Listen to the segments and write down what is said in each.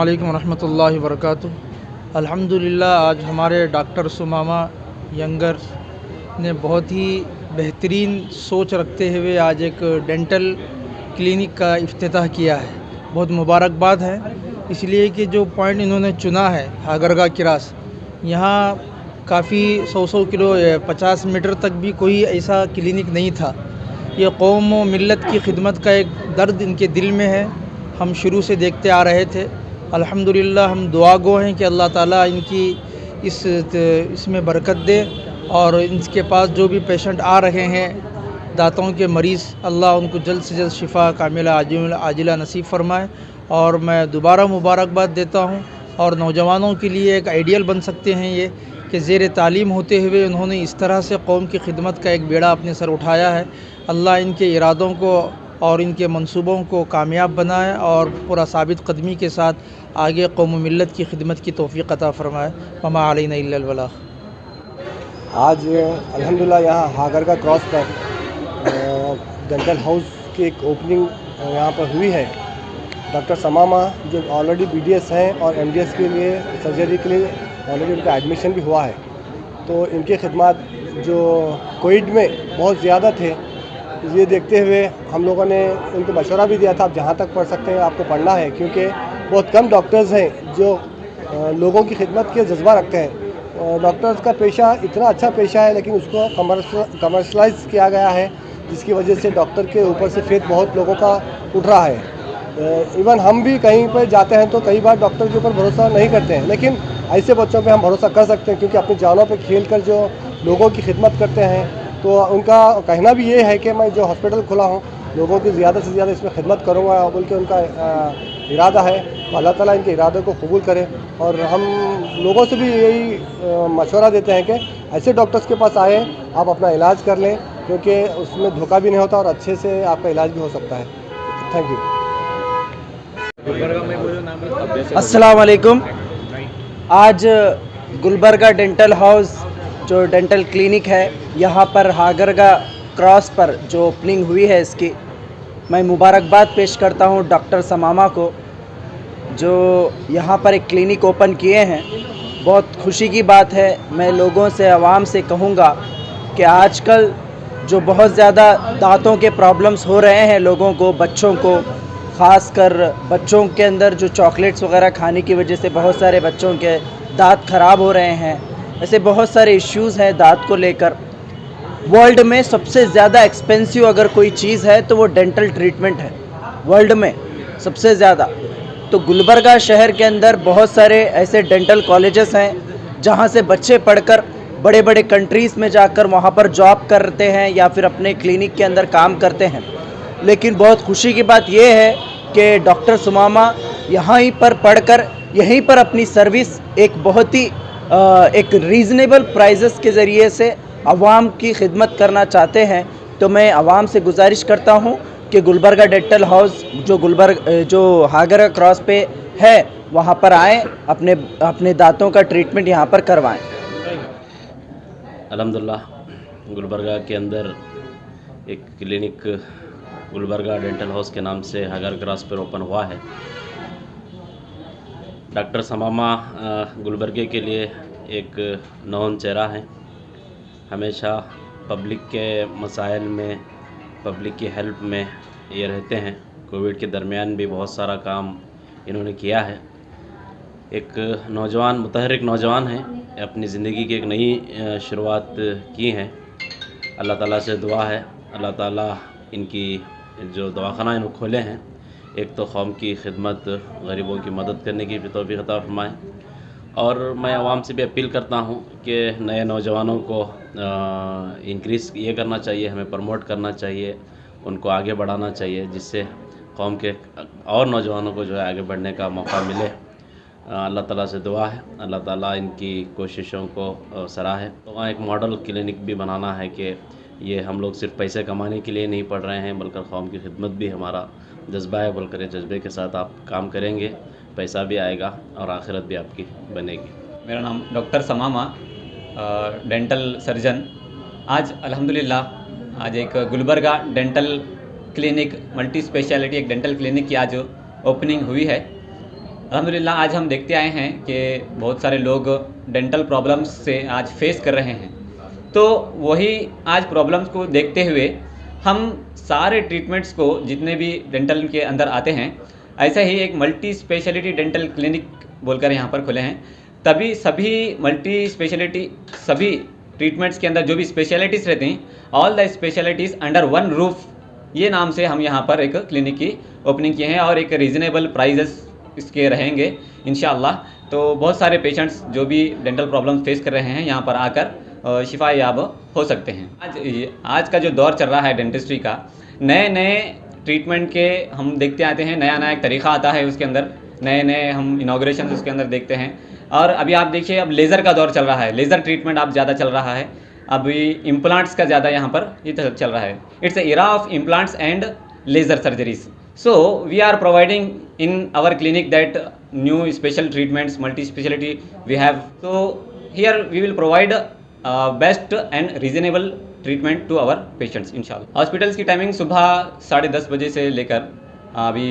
अस्सलामुअलैकुम रहमतुल्लाहि वबरकातुहू। अल्हम्दुलिल्लाह आज हमारे डॉक्टर सुमामा यंगर ने बहुत ही बेहतरीन सोच रखते हुए आज एक डेंटल क्लिनिक का इफ्तिताह किया है। बहुत मुबारकबाद है इसलिए कि जो पॉइंट इन्होंने चुना है हागरगा क्रास, यहाँ काफ़ी 100 किलो 50 मीटर तक भी कोई ऐसा क्लिनिक नहीं था। ये कौम व मिल्लत की खिदमत का एक दर्द इनके दिल में है, हम शुरू से देखते आ रहे थे। अल्हम्दुलिल्लाह हम दुआ गो हैं कि अल्लाह ताला इनकी इसमें बरकत दे और इनके पास जो भी पेशेंट आ रहे हैं दांतों के मरीज़, अल्लाह उनको जल्द से जल्द शिफा कामिला आजिला नसीब फरमाए। और मैं दोबारा मुबारकबाद देता हूँ और नौजवानों के लिए एक आइडियल बन सकते हैं ये कि ज़ेर तालीम होते हुए उन्होंने इस तरह से कौम की खिदमत का एक बेड़ा अपने सर उठाया है। अल्लाह इनके इरादों को और इनके मंसूबों को कामयाब बनाए और पूरा साबित कदमी के साथ आगे कौम मिल्लत की खिदमत की तौफ़ीक़ अता फ़रमाए। वमा अलैना इल्लल बलाग़। आज अल्हम्दुलिल्लाह यहाँ हागरगा क्रॉस पर डेंटल हाउस की एक ओपनिंग यहाँ पर हुई है। डॉक्टर समामा जो ऑलरेडी BDS हैं और MDS के लिए सर्जरी के लिए ऑलरेडी उनका एडमिशन भी हुआ है, तो इनके खिदमत जो कोविड में बहुत ज़्यादा थे, ये देखते हुए हम लोगों ने उनको मशवरा भी दिया था आप जहाँ तक पढ़ सकते हैं आपको पढ़ना है, क्योंकि बहुत कम डॉक्टर्स हैं जो लोगों की खिदमत के जज्बा रखते हैं। डॉक्टर्स का पेशा इतना अच्छा पेशा है लेकिन उसको कमर्शलाइज किया गया है, जिसकी वजह से डॉक्टर के ऊपर से फेथ बहुत लोगों का उठ रहा है। इवन हम भी कहीं पर जाते हैं तो कई बार डॉक्टर के ऊपर भरोसा नहीं करते हैं, लेकिन ऐसे बच्चों पे हम भरोसा कर सकते हैं क्योंकि अपनी जानों पे खेल कर जो लोगों की खिदमत करते हैं। तो उनका कहना भी ये है कि मैं जो हॉस्पिटल खुला हूँ लोगों की ज़्यादा से ज़्यादा इसमें खिदमत करूँगा, बोल के उनका इरादा है। तो अल्लाह ताला इनके इरादे को कबूल करे। और हम लोगों से भी यही मशवरा देते हैं कि ऐसे डॉक्टर्स के पास आए, आप अपना इलाज कर लें, क्योंकि उसमें धोखा भी नहीं होता और अच्छे से आपका इलाज भी हो सकता है। Thank you. अस्सलाम वालेकुम। आज गुलबर्गा डेंटल हाउस जो डेंटल क्लिनिक है, यहाँ पर हागरगा क्रॉस पर जो ओपनिंग हुई है इसकी, मैं मुबारकबाद पेश करता हूँ डॉक्टर समामा को जो यहाँ पर एक क्लिनिक ओपन किए हैं। बहुत खुशी की बात है। मैं लोगों से, आवाम से कहूँगा कि आजकल जो बहुत ज़्यादा दांतों के प्रॉब्लम्स हो रहे हैं लोगों को, बच्चों को, ख़ास कर बच्चों के अंदर जो चॉकलेट्स वगैरह खाने की वजह से बहुत सारे बच्चों के दांत ख़राब हो रहे हैं, ऐसे बहुत सारे इश्यूज़ हैं दांत को लेकर। वर्ल्ड में सबसे ज़्यादा एक्सपेंसिव अगर कोई चीज़ है तो वो डेंटल ट्रीटमेंट है, वर्ल्ड में सबसे ज़्यादा। तो गुलबर्गा शहर के अंदर बहुत सारे ऐसे डेंटल कॉलेजेस हैं जहाँ से बच्चे पढ़कर बड़े बड़े कंट्रीज़ में जाकर वहाँ पर जॉब करते हैं या फिर अपने क्लिनिक के अंदर काम करते हैं। लेकिन बहुत खुशी की बात यह है कि डॉक्टर सुमामा यहाँ ही पर पढ़कर यहीं पर अपनी सर्विस एक बहुत ही एक रीज़नेबल प्राइसेस के ज़रिए से आवाम की खिदमत करना चाहते हैं। तो मैं आवाम से गुजारिश करता हूँ कि गुलबर्गा डेंटल हाउस जो हागरगा क्रॉस पे है वहाँ पर आएँ, अपने दांतों का ट्रीटमेंट यहाँ पर करवाएं। अल्हम्दुलिल्लाह गुलबर्गा के अंदर एक क्लिनिक गुलबर्गा डेंटल हाउस के नाम से हागरगा क्रॉस पर ओपन हुआ है। डॉक्टर समामा गुलबर्गे के लिए एक नौन चेहरा है। हमेशा पब्लिक के मसाइल में, पब्लिक की हेल्प में ये रहते हैं। कोविड के दरमियान भी बहुत सारा काम इन्होंने किया है। एक नौजवान, मुतहर्रिक नौजवान हैं, अपनी ज़िंदगी की एक नई शुरुआत की हैं। अल्लाह ताला से दुआ है अल्लाह ताला इनकी जो दवाखाना इन्होंने खोले हैं, एक तो कौम की खिदमत, गरीबों की मदद करने की भी तौफीक अता फरमाए। और मैं आवाम से भी अपील करता हूँ कि नए नौजवानों को इंक्रीज़ ये करना चाहिए, हमें प्रमोट करना चाहिए, उनको आगे बढ़ाना चाहिए, जिससे कौम के और नौजवानों को जो है आगे बढ़ने का मौका मिले। अल्लाह ताला से दुआ है अल्लाह ताला इनकी कोशिशों को सराहे। तो वहाँ एक मॉडल क्लिनिक भी बनाना है कि ये हम लोग सिर्फ पैसे कमाने के लिए नहीं पढ़ रहे हैं, बल्कि कौम की खिदमत भी हमारा जज्बा है। बोलकर ये जज्बे के साथ आप काम करेंगे, पैसा भी आएगा और आखिरत भी आपकी बनेगी। मेरा नाम डॉक्टर समामा, डेंटल सर्जन। आज अल्हम्दुलिल्लाह आज एक Gulbarga dental clinic, multi speciality एक डेंटल क्लिनिक की आज ओपनिंग हुई है। अल्हम्दुलिल्लाह आज हम देखते आए हैं कि बहुत सारे लोग डेंटल प्रॉब्लम्स से आज फेस कर रहे हैं। तो वही आज प्रॉब्लम्स को देखते हुए हम सारे ट्रीटमेंट्स को जितने भी डेंटल के अंदर आते हैं, ऐसा ही एक मल्टी स्पेशलिटी डेंटल क्लिनिक बोलकर यहाँ पर खुले हैं। तभी सभी मल्टी स्पेशलिटी सभी ट्रीटमेंट्स के अंदर जो भी स्पेशलिटीज़ रहती हैं, all the specialities under one roof, ये नाम से हम यहाँ पर एक क्लिनिक की ओपनिंग किए हैं और एक रीज़नेबल प्राइजेस इसके रहेंगे इंशाअल्लाह। तो बहुत सारे पेशेंट्स जो भी डेंटल प्रॉब्लम फेस कर रहे हैं यहाँ पर आकर शिफा याब हो सकते हैं। आज का जो दौर चल रहा है डेंटिस्ट्री का, नए नए ट्रीटमेंट के हम देखते आते हैं, नया नया एक तरीक़ा आता है, उसके अंदर नए नए हम इनाग्रेशन उसके अंदर देखते हैं। और अभी आप देखिए अब लेज़र का दौर चल रहा है, लेज़र ट्रीटमेंट अब ज़्यादा चल रहा है, अभी इम्प्लांट्स का ज़्यादा यहाँ पर ये चल रहा है। It's a era of implants and laser surgeries. So we are providing in our clinic that new special treatments, multi-specialty we have. So here we will provide best and reasonable treatment to our patients inshallah. Hospitals की timing सुबह 10:30 बजे से लेकर अभी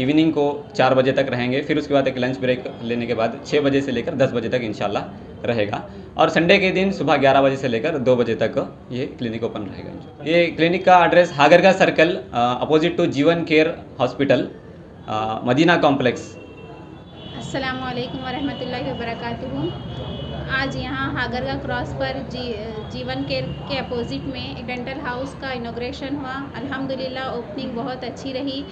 evening को 4 बजे तक रहेंगे। फिर उसके बाद एक लंच ब्रेक लेने के बाद 6 बजे से लेकर 10 बजे तक इंशाल्लाह रहेगा। और संडे के दिन सुबह 11 बजे से लेकर 2 बजे तक ये क्लिनिक ओपन रहेगा। ये क्लिनिक का address Hagarga circle opposite to Jeevan care hospital, Madina complex. अस्सलामु अलैकुम वरहमतुल्लाहि वबरकातुहू। आज यहाँ हागरगा क्रॉस पर जीवन केयर के अपोजिट में एक डेंटल हाउस का इनॉग्रेशन हुआ। अल्हम्दुलिल्लाह ओपनिंग बहुत अच्छी रही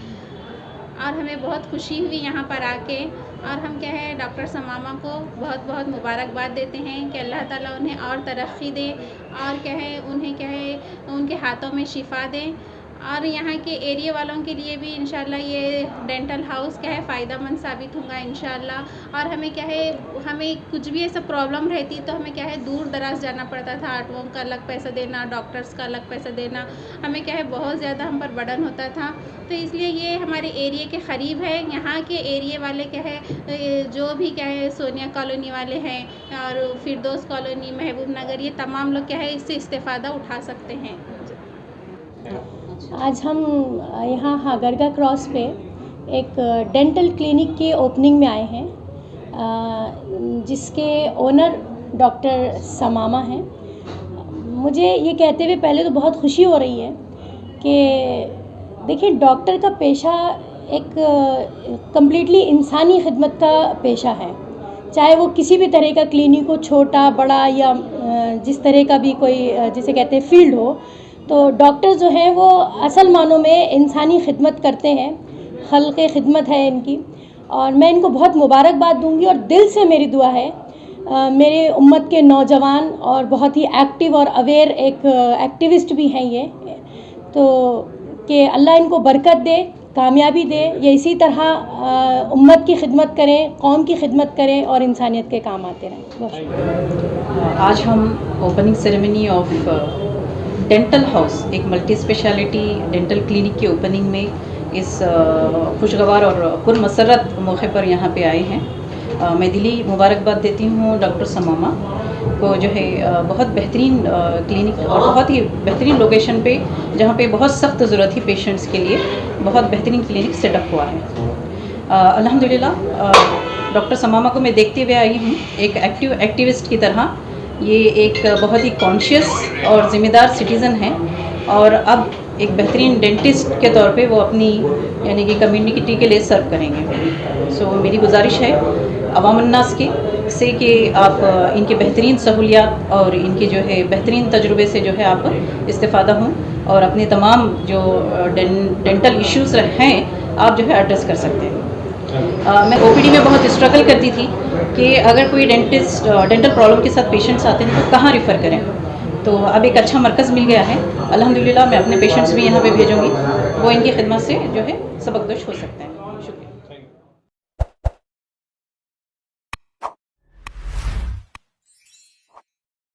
और हमें बहुत खुशी हुई यहाँ पर आके। और हम क्या है डॉक्टर समामा को बहुत बहुत मुबारकबाद देते हैं कि अल्लाह ताला उन्हें और तरक्की दे और क्या है उन्हें क्या है उनके हाथों में शिफा दें। और यहाँ के एरिया वालों के लिए भी इंशाल्लाह ये डेंटल हाउस क्या है फ़ायदेमंद साबित होगा इंशाल्लाह। और हमें क्या है हमें कुछ भी ऐसा प्रॉब्लम रहती तो हमें क्या है दूर दराज जाना पड़ता था, आर्टवों का अलग पैसा देना, डॉक्टर्स का अलग पैसा देना, हमें क्या है बहुत ज़्यादा हम पर बर्डन होता था। तो इसलिए ये हमारे एरिया के क़रीब है। यहाँ के एरिया वाले क्या है जो भी क्या है सोनिया कॉलोनी वाले हैं और फिरदौस कॉलोनी, महबूब नगर, ये तमाम लोग क्या है इससे इस्तेफ़ादा उठा सकते हैं। आज हम यहाँ हागरगा क्रॉस पे एक डेंटल क्लिनिक के ओपनिंग में आए हैं, जिसके ओनर डॉक्टर समामा हैं। मुझे ये कहते हुए पहले तो बहुत खुशी हो रही है कि देखिए डॉक्टर का पेशा एक कम्प्लीटली इंसानी खिदमत का पेशा है। चाहे वो किसी भी तरह का क्लिनिक हो, छोटा बड़ा या जिस तरह का भी कोई जिसे कहते हैं फील्ड हो, तो डॉक्टर जो हैं वो असल मानों में इंसानी खिदमत करते हैं, खल्क़े खिदमत है इनकी। और मैं इनको बहुत मुबारकबाद दूंगी और दिल से मेरी दुआ है मेरे उम्मत के नौजवान और बहुत ही एक्टिव और अवेयर एक एक्टिविस्ट भी हैं ये, तो कि अल्लाह इनको बरकत दे, कामयाबी दे, ये इसी तरह उम्मत की खिदमत करें, कौम की खिदमत करें और इंसानियत के काम आते रहें। आज हम opening ceremony of dental house, एक मल्टी स्पेशलिटी डेंटल क्लिनिक की ओपनिंग में इस खुशगवार और पुरमसरत मौके पर यहाँ पे आए हैं। मैं दिली मुबारकबाद देती हूँ डॉक्टर समामा को, जो है बहुत बेहतरीन क्लिनिक और बहुत ही बेहतरीन लोकेशन पे, जहाँ पे बहुत सख्त ज़रूरत थी पेशेंट्स के लिए, बहुत बेहतरीन क्लिनिक सेटअप हुआ है। अल्हम्दुलिल्लाह डॉक्टर समामा को मैं देखते हुए आई हूँ एक एक्टिविस्ट की तरह। ये एक बहुत ही कॉन्शियस और ज़िम्मेदार सिटीज़न है और अब एक बेहतरीन डेंटिस्ट के तौर पे वो अपनी यानी कि कम्युनिटी के लिए सर्व करेंगे। सो मेरी गुजारिश है अवामन्नास की से कि आप इनके बेहतरीन सहूलियात और इनके जो है बेहतरीन तजुर्बे से जो है आप इस्तेफ़ादा हों और अपने तमाम जो डेंटल इश्यूज़ हैं आप जो है एड्रेस कर सकते हैं। मैं ओपीडी में बहुत स्ट्रगल करती थी कि अगर कोई डेंटल प्रॉब्लम के साथ पेशेंट्स आते हैं तो कहाँ रेफ़र करें, तो अब एक अच्छा मरकज़ मिल गया है। अल्हम्दुलिल्लाह मैं अपने पेशेंट्स भी यहाँ पे भेजूँगी, वो इनकी खिदमत से जो है सबकदोश हो सकते हैं।